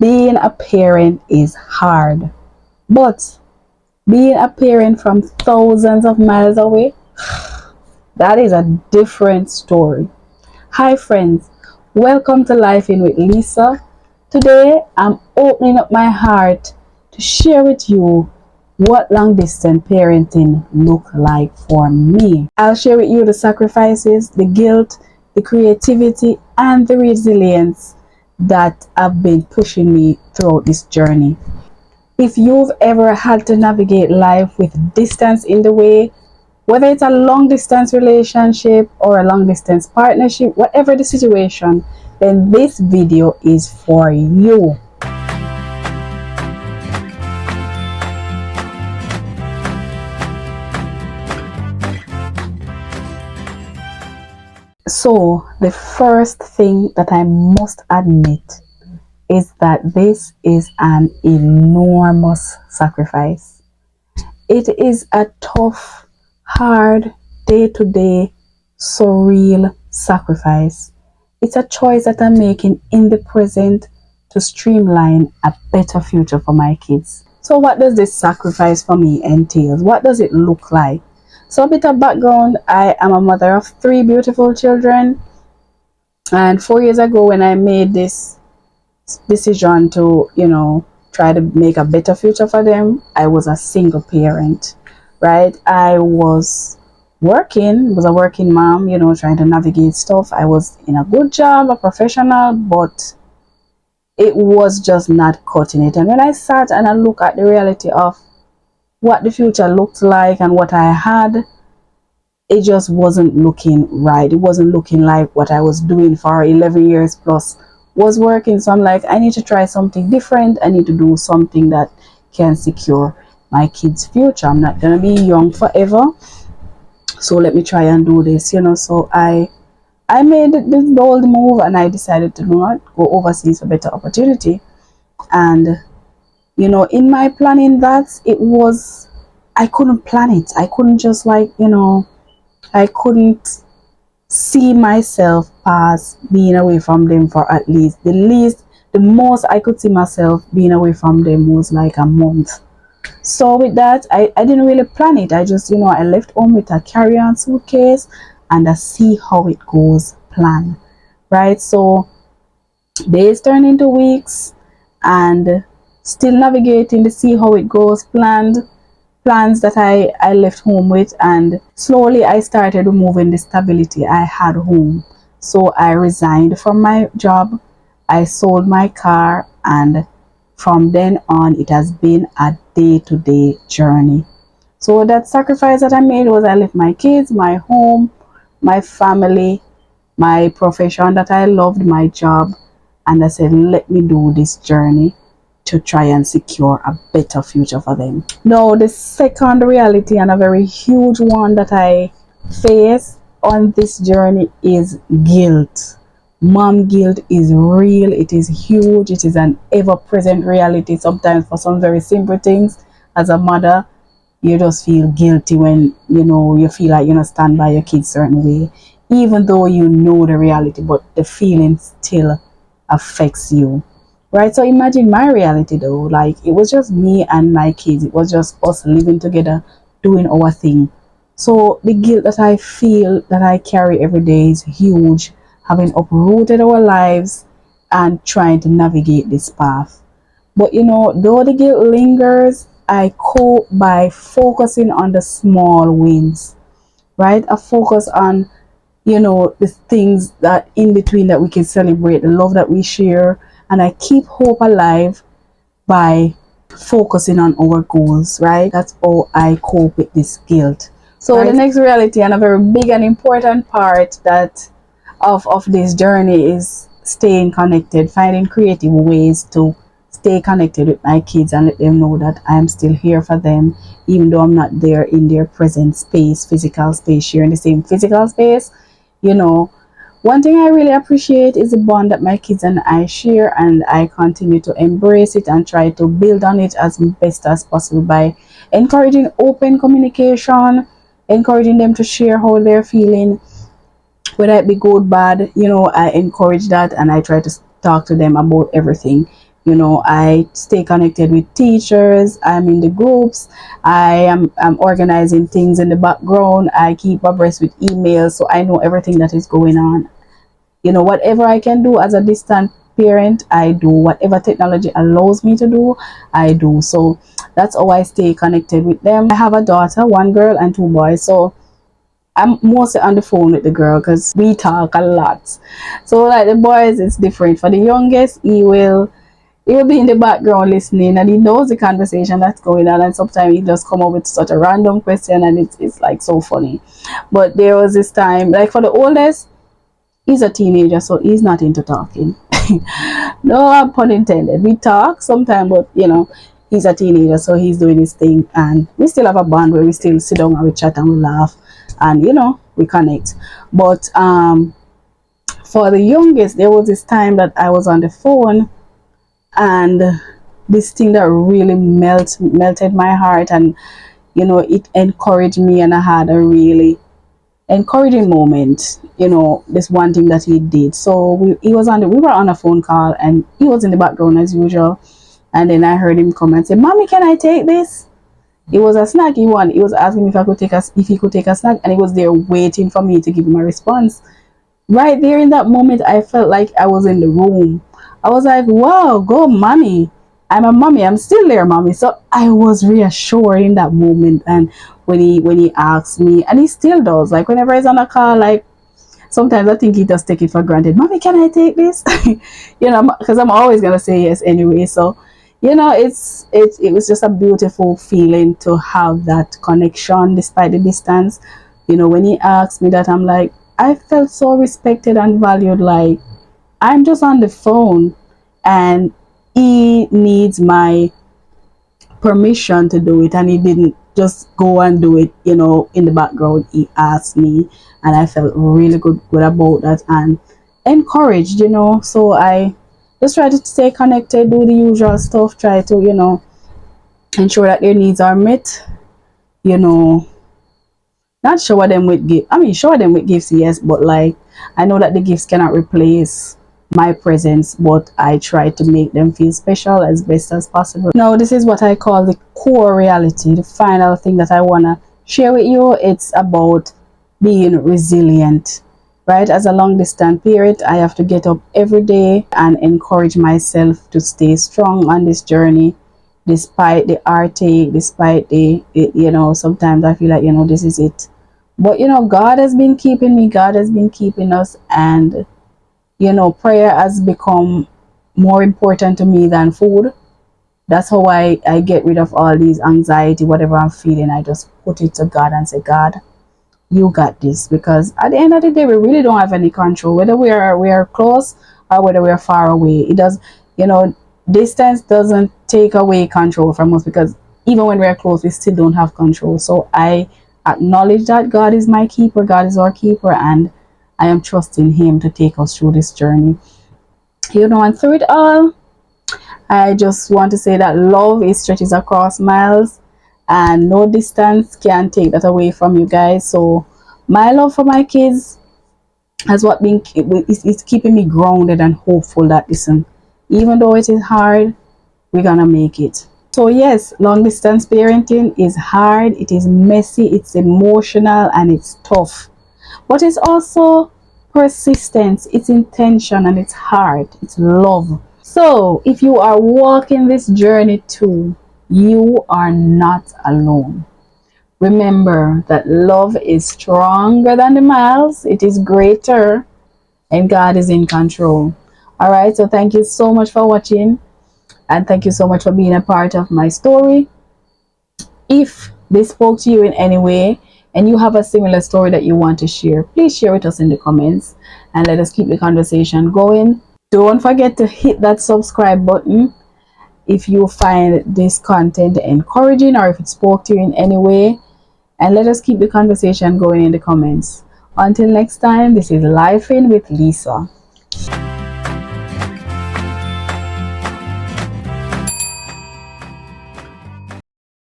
Being a parent is hard, but being a parent from thousands of miles away, that is a different story. Hi, friends. Welcome to Life In with Lisa. Today, I'm opening up my heart to share with you what long distance parenting look like for me. I'll share with you the sacrifices, the guilt, the creativity, and the resilience that have been pushing me throughout this journey. If you've ever had to navigate life with distance in the way, whether it's a long distance relationship or a long distance partnership, whatever the situation, then this video is for you. So, the first thing that I must admit is that this is an enormous sacrifice. It is a tough, hard, day to day, surreal sacrifice. It's a choice that I'm making in the present to streamline a better future for my kids. So, what does this sacrifice for me entail? What does it look like? So, a bit of background: I am a mother of 3 beautiful children, and 4 years ago, when I made this decision to, try to make a better future for them, I was a single parent, right? I was was a working mom, trying to navigate stuff. I was in a good job, a professional, but it was just not cutting it. And when I sat and I look at the reality of what the future looked like and what I had, it just wasn't looking right. It wasn't looking like what I was doing for 11 years plus was working. So I'm like, I need to try something different. I need to do something that can secure my kids' future. I'm not going to be young forever. So let me try and do this, So I made the bold move and I decided to not go overseas for better opportunity. And, in my planning that I couldn't plan it. I couldn't just I couldn't see myself as being away from them for at least the most I could see myself being away from them was like a month. So with that, I didn't really plan it. I just, I left home with a carry-on suitcase and I see how it goes plan. Right? So days turn into weeks and still navigating to see how it goes plans that I left home with, and slowly I started removing the stability I had home. So I resigned from my job, I sold my car, and from then on it has been a day-to-day journey. So that sacrifice that I made was I left my kids, my home, my family, my profession that I loved, my job, and I said, let me do this journey to try and secure a better future for them. Now, the second reality, and a very huge one that I face on this journey, is guilt. Mom guilt is real, it is huge, it is an ever-present reality. Sometimes for some very simple things, as a mother, you just feel guilty when, you feel like stand by your kids certain way, even though you know the reality, but the feeling still affects you. Right, so imagine my reality though, like it was just me and my kids, it was just us living together, doing our thing. So the guilt that I feel that I carry every day is huge, having uprooted our lives and trying to navigate this path. But though the guilt lingers, I cope by focusing on the small wins, right? I focus on the things that in between that we can celebrate, the love that we share, and I keep hope alive by focusing on our goals, right? That's how I cope with this guilt. So right. The next reality, and a very big and important part that of this journey, is staying connected, finding creative ways to stay connected with my kids and let them know that I'm still here for them, even though I'm not there in their present space, physical space, sharing the same physical space. One thing I really appreciate is the bond that my kids and I share, and I continue to embrace it and try to build on it as best as possible by encouraging open communication, encouraging them to share how they're feeling, whether it be good, bad. I encourage that and I try to talk to them about everything. I stay connected with teachers. I'm in the groups. I'm organizing things in the background. I keep abreast with emails, so I know everything that is going on. Whatever I can do as a distant parent, I do. Whatever technology allows me to do, I do. So that's how I stay connected with them. I have a daughter, one girl and two boys. So I'm mostly on the phone with the girl because we talk a lot. So like the boys, it's different. For the youngest, he will be in the background listening, and he knows the conversation that's going on, and sometimes he just come up with such a random question, and it's like so funny. But there was this time, like for the oldest, he's a teenager, so he's not into talking. No pun intended. We talk sometimes, but he's a teenager, so he's doing his thing, and we still have a bond where we still sit down and we chat and we laugh, and we connect. But for the youngest, there was this time that I was on the phone, and this thing that really melted my heart, and it encouraged me, and I had a really encouraging moment. This one thing that he did. So we were on a phone call, and he was in the background as usual, and then I heard him come and say, "Mommy, can I take this?" It was a snack he wanted. He was asking me if he could take a snack, and he was there waiting for me to give him a response. Right there in that moment, I felt like I was in the room. I was like, "Wow, go mommy. I'm a mommy. I'm still there, mommy." So I was reassured in that moment. And when he asked me, and he still does, like whenever he's on a call, like sometimes I think he does take it for granted. "Mommy, can I take this?" Because I'm always gonna say yes anyway. So it was just a beautiful feeling to have that connection despite the distance. When he asked me that, I'm like, I felt so respected and valued. Like, I'm just on the phone, and he needs my permission to do it, and he didn't just go and do it. In the background, he asked me, and I felt really good about that, and encouraged. So I just try to stay connected, do the usual stuff, try to ensure that their needs are met. you know Not shower them with gifts. I mean, shower them with gifts, yes, but like, I know that the gifts cannot replace my presence, but I try to make them feel special as best as possible. Now, this is what I call the core reality, the final thing that I want to share with you. It's about being resilient, right? As a long distance parent, I have to get up every day and encourage myself to stay strong on this journey, despite the heartache, despite sometimes I feel like, this is it. But, God has been keeping me, God has been keeping us, and, prayer has become more important to me than food. That's how I get rid of all these anxiety, whatever I'm feeling. I just put it to God and say, "God, you got this." Because at the end of the day, we really don't have any control, whether we are close or whether we are far away. It does, distance doesn't take away control from us, because even when we are close, we still don't have control. So I acknowledge that God is my keeper, God is our keeper, and I am trusting him to take us through this journey. And through it all, I just want to say that love is stretches across miles, and no distance can take that away from you guys. So my love for my kids has what been is keeping me grounded and hopeful that, listen, even though it is hard, we're gonna make it. So yes, long distance parenting is hard, it is messy, it's emotional, and it's tough. But it's also persistence, it's intention, and it's heart, it's love. So if you are walking this journey too, you are not alone. Remember that love is stronger than the miles, it is greater, and God is in control. All right, so thank you so much for watching, and thank you so much for being a part of my story. If this spoke to you in any way, and you have a similar story that you want to share, please share with us in the comments, and let us keep the conversation going. Don't forget to hit that subscribe button if you find this content encouraging, or if it spoke to you in any way, and let us keep the conversation going in the comments. Until next time, this is Life In with Lisa.